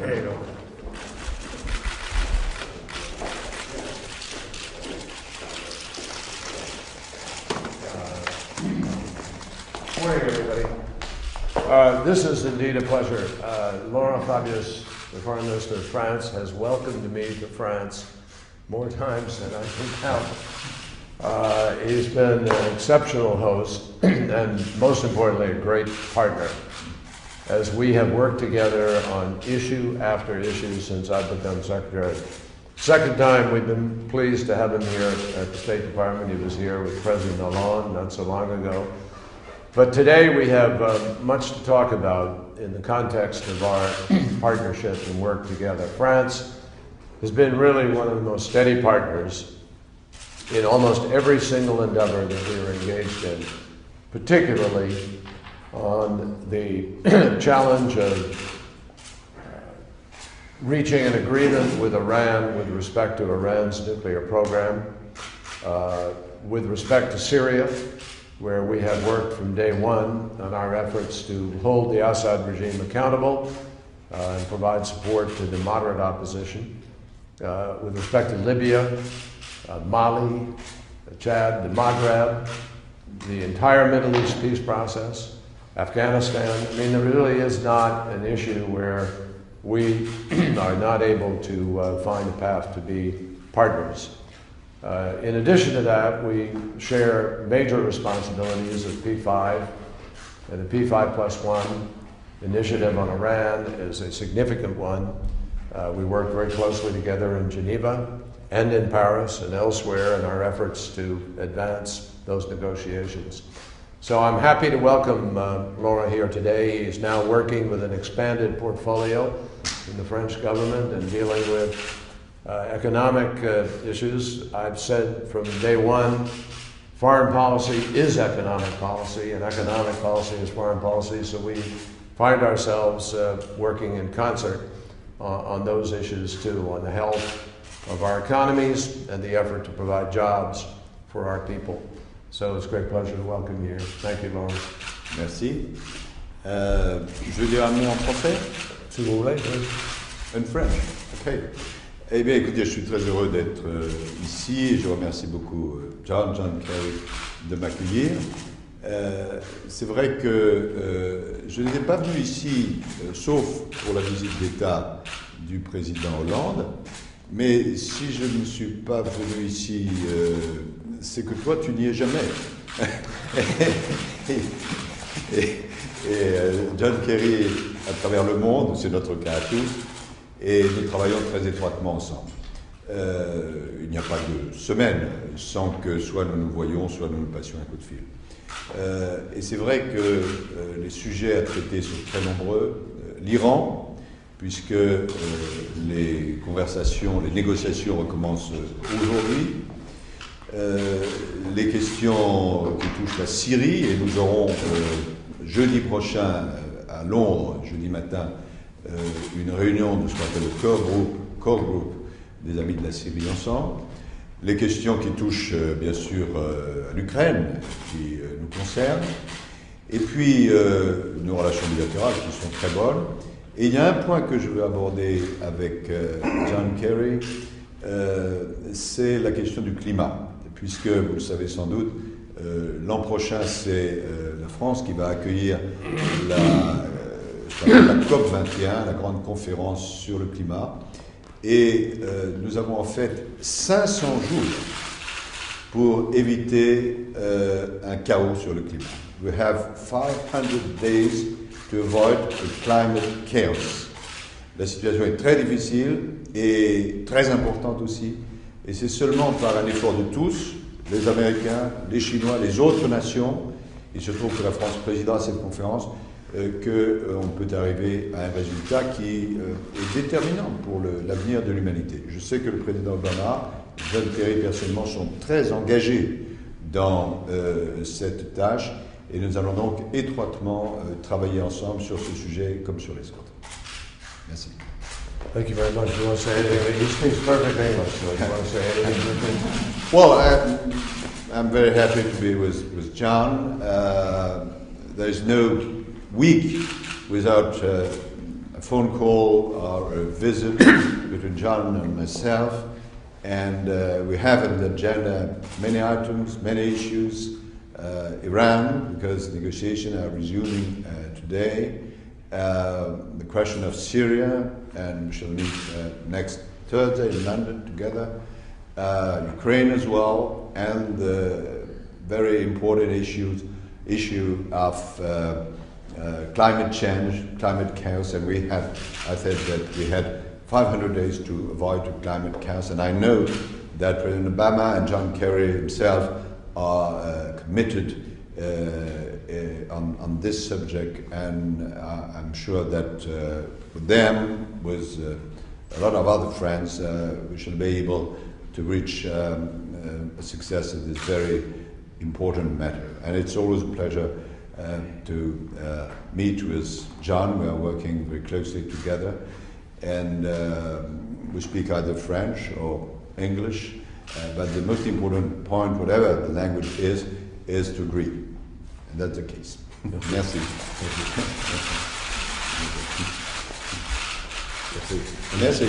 There you go. Morning, everybody. This is indeed a pleasure. Laurent Fabius, the Foreign Minister of France, has welcomed me to France more times than I can count. He's been an exceptional host and, most importantly, a great partner as we have worked together on issue after issue since I've become Secretary. Second time we've been pleased to have him here at the State Department. He was here with President Hollande not so long ago. But today we have much to talk about in the context of our partnership and work together. France has been really one of the most steady partners in almost every single endeavor that we are engaged in, particularly on the challenge of reaching an agreement with Iran with respect to Iran's nuclear program, with respect to Syria, where we have worked from day one on our efforts to hold the Assad regime accountable and provide support to the moderate opposition. With respect to Libya, Mali, Chad, the Maghreb, the entire Middle East peace process, Afghanistan. I mean, there really is not an issue where we are not able to find a path to be partners. In addition to that, we share major responsibilities of P5, and the P5+1 initiative on Iran is a significant one. We work very closely together in Geneva and in Paris and elsewhere in our efforts to advance those negotiations. So I'm happy to welcome Laurent here today. He's now working with an expanded portfolio in the French government and dealing with economic issues. I've said from day one, foreign policy is economic policy, and economic policy is foreign policy, so we find ourselves working in concert on those issues too, on the health of our economies and the effort to provide jobs for our people. So it's a great pleasure to welcome you here. Thank you, Laurent. Merci. Je vais dire un mot en français. Si vous voulez, oui. In French. Okay. Eh bien, écoutez, je suis très heureux d'être ici et je remercie beaucoup John Kerry de m'accueillir. C'est vrai que je n'étais pas venu ici, sauf pour la visite d'État du président Hollande, mais si je ne suis pas venu ici, c'est que toi, tu n'y es jamais. et John Kerry, à travers le monde, c'est notre cas à tous, et nous travaillons très étroitement ensemble. Il n'y a pas de semaine sans que soit nous nous voyions, soit nous nous passions un coup de fil. Et c'est vrai que les sujets à traiter sont très nombreux. L'Iran, puisque les conversations, les négociations recommencent aujourd'hui. Les questions qui touchent la Syrie, et nous aurons jeudi prochain à Londres, jeudi matin, une réunion de ce qu'on appelle le core group des amis de la Syrie ensemble. Les questions qui touchent bien sûr à l'Ukraine, qui nous concernent, et puis nos relations bilatérales qui sont très bonnes. Et il y a un point que je veux aborder avec John Kerry, c'est la question du climat, puisque vous le savez sans doute, l'an prochain c'est la France qui va accueillir la COP21, la grande conférence sur le climat. Et nous avons en fait 500 jours pour éviter un chaos sur le climat. We have 500 days to avoid a climate chaos. La situation est très difficile et très importante aussi. Et c'est seulement par un effort de tous, les Américains, les Chinois, les autres nations, il se trouve que la France présidera cette conférence, qu'on peut arriver à un résultat qui est déterminant pour l'avenir de l'humanité. Je sais que le président Obama, John Kerry personnellement, sont très engagés dans cette tâche et nous allons donc étroitement travailler ensemble sur ce sujet comme sur les autres. Merci. Thank you very much. You want to say anything? He speaks perfect English, so you want to say anything? Well, I'm very happy to be with John. There's no week without a a phone call or a visit between John and myself, and we have on the agenda many items, many issues. Iran, because negotiations are resuming today. The question of Syria, and we shall meet next Thursday in London together. Ukraine as well, and the very important issue of climate change, climate chaos, and I said that we had 500 days to avoid climate chaos, and I know that President Obama and John Kerry himself are committed on this subject, and I'm sure that with them, with a lot of other friends, we shall be able to reach a success in this very important matter. And it's always a pleasure to meet with John. We are working very closely together, and we speak either French or English. But the most important point, whatever the language is to agree. And that's the case. Merci. Merci. Merci.